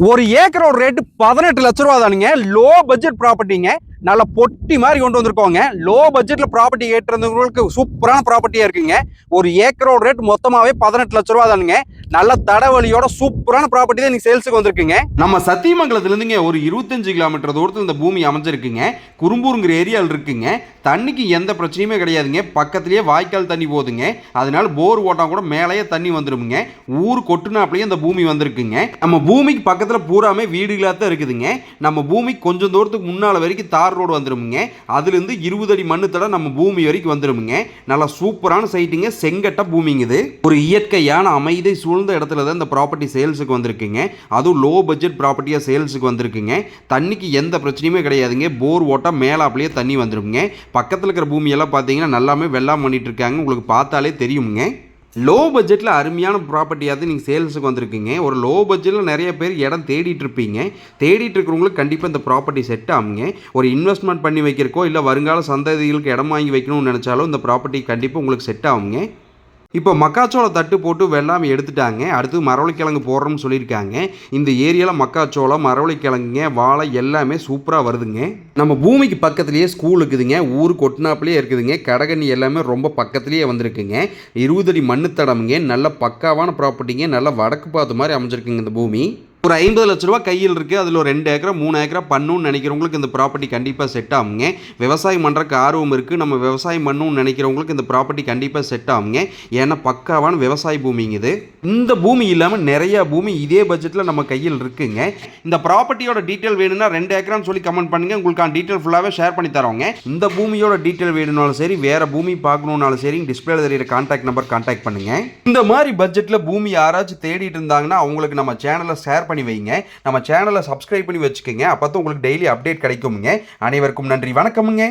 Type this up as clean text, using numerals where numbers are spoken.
ஒரு ஏக்கரோட ரேட்டு 18 லட்ச ரூபா தானுங்க. லோ பட்ஜெட் ப்ராப்பர்ட்டிங்க. நல்ல பொட்டி மாதிரி கொண்டு வந்திருக்கோங்க. லோ பட்ஜெட்ல ப்ராப்பர்ட்டி கேட்டிருந்தவங்களுக்கு சூப்பரான ப்ராப்பர்ட்டியா இருக்குங்க. ஒரு ஏக்கரோட ரேட் மொத்தமாவே 18 லட்ச ரூபா தானுங்க. நல்ல தடவழியோட சூப்பரான ப்ராப்பர்ட்டி தான் இன்னைக்கு சேல்ஸுக்கு வந்திருக்குங்க. நம்ம சத்தியமங்கலத்துல இருந்துங்க ஒரு 25 கிலோமீட்டர் தூரத்துல இந்த பூமி அமைஞ்சிருக்குங்க. குறும்பூருங்கிற ஏரியாவில் இருக்குங்க. தண்ணிக்கு எந்த பிரச்சனையுமே கிடையாதுங்க. பக்கத்திலேயே வாய்க்கால் தண்ணி போகுதுங்க. அதனால போர் ஓட்டம் கூட மேலேயே தண்ணி வந்துருமுங்க. ஊர் கொட்டுனாப்லயே இந்த பூமி வந்திருக்குங்க. நம்ம பூமிக்கு பக்கத்துல பூராமே வீடுகளாக தான் இருக்குதுங்க. நம்ம பூமி கொஞ்சம் தூரத்துக்கு முன்னால வரைக்கும் தார் ரோடு வந்துருமுங்க. அதுலேருந்து 20 அடி மண்ணு தட நம்ம பூமி வரைக்கும் வந்துருமுங்க. நல்லா சூப்பரான சைட்டுங்க. செங்கட்ட பூமிங்க இது. ஒரு இயற்கையான அமைதி சூழ்ந்த இடத்துல தான் இந்த ப்ராப்பர்ட்டி சேல்ஸுக்கு வந்திருக்குங்க. அதுவும் லோ பட்ஜெட் ப்ராப்பர்ட்டியாக சேல்ஸுக்கு வந்திருக்குங்க. தண்ணிக்கு எந்த பிரச்சனையுமே கிடையாதுங்க. போர் ஓட்டம் மேலாப்லேயே தண்ணி வந்துருங்க. பக்கத்தில் இருக்கிற பூமியெல்லாம் பார்த்தீங்கன்னா நல்லாமே வெள்ளாம் பண்ணிட்டு இருக்காங்க. உங்களுக்கு பார்த்தாலே தெரியுங்க. லோ பட்ஜெட்டில் அருமையான ப்ராப்பர்ட்டியாக நீங்கள் சேல்ஸுக்கு வந்திருக்கீங்க. ஒரு லோ பட்ஜெட்டில் நிறைய பேர் இடம் தேடிட்டு இருப்பீங்க. தேடிட்டு இருக்கிறவங்களுக்கு கண்டிப்பாக இந்த ப்ராப்பர்ட்டி செட் ஆகுங்க. ஒரு இன்வெஸ்ட்மெண்ட் பண்ணி வைக்கிறக்கோ இல்லை வருங்கால சந்ததிகளுக்கு இடம் வாங்கி வைக்கணும்னு நினச்சாலும் இந்த ப்ராப்பர்ட்டி கண்டிப்பாக உங்களுக்கு செட் ஆகுங்க. இப்போ மக்காச்சோளம் தட்டு போட்டு வெள்ளாமை எடுத்துட்டாங்க. அடுத்து மரவள்ளிக்கிழங்கு போடுறோம்னு சொல்லியிருக்காங்க. இந்த ஏரியாவில் மக்காச்சோளம், மரவள்ளிக்கிழங்குங்க, வாழை எல்லாமே சூப்பராக வருதுங்க. நம்ம பூமிக்கு பக்கத்துலேயே ஸ்கூல் இருக்குதுங்க. ஊர் கொட்டினாப்புலேயே இருக்குதுங்க. கடகண்ணி எல்லாமே ரொம்ப பக்கத்துலேயே வந்திருக்குங்க. 20 அடி மண்ணு தடமுங்க. நல்ல பக்காவான ப்ராப்பர்ட்டிங்க. நல்ல வடக்கு பார்த்த மாதிரி அமைஞ்சிருக்குங்க இந்த பூமி. ஒரு 50 லட்ச ரூபா கையில் இருக்குது. அதில் ஒரு 2 ஏக்கரா 3 ஏக்கரா பண்ணணும்னு நினைக்கிறவங்களுக்கு இந்த ப்ராப்பர்ட்டி கண்டிப்பாக செட் ஆகுங்க. விவசாயம் பண்ணுறக்கு ஆர்வம் இருக்குது. நம்ம விவசாயம் பண்ணணும்னு நினைக்கிறவங்களுக்கு இந்த ப்ராப்பர்ட்டி கண்டிப்பாக செட் ஆகுங்க. ஏன்னா பக்காவான விவசாய பூமிங்க இது. இந்த பூமி இல்லாமல் நிறையா பூமி இதே பட்ஜெட்டில் நம்ம கையில் இருக்குங்க. இந்த ப்ராப்பர்ட்டியோட டீட்டெயில் வேணும்னா 2 ஏக்கரான்னு சொல்லி கமெண்ட் பண்ணுங்கள். உங்களுக்கான டீட்டெயில் ஃபுல்லாகவே ஷேர் பண்ணி தரோங்க. இந்த பூமியோட டீட்டெயில் வேணும்னாலும் சரி, வேறு பூமி பார்க்கணுன்னாலும் சரி, டிஸ்பிளேல தெரியிற கான்டாக்ட் நம்பர் கான்டாக்ட் பண்ணுங்கள். இந்த மாதிரி பட்ஜெட்டில் பூமி யாராச்சும் தேடிட்டு இருந்தாங்கன்னா அவங்களுக்கு நம்ம சேனலை ஷேர் பண்ணி வைங்க. நம்ம சேனலை சப்ஸ்கிரைப் பண்ணி வச்சுக்கோங்க. அப்போ தான் உங்களுக்கு டெய்லி அப்டேட் கிடைக்குமுங்க. அனைவருக்கும் நன்றி, வணக்கமுங்க.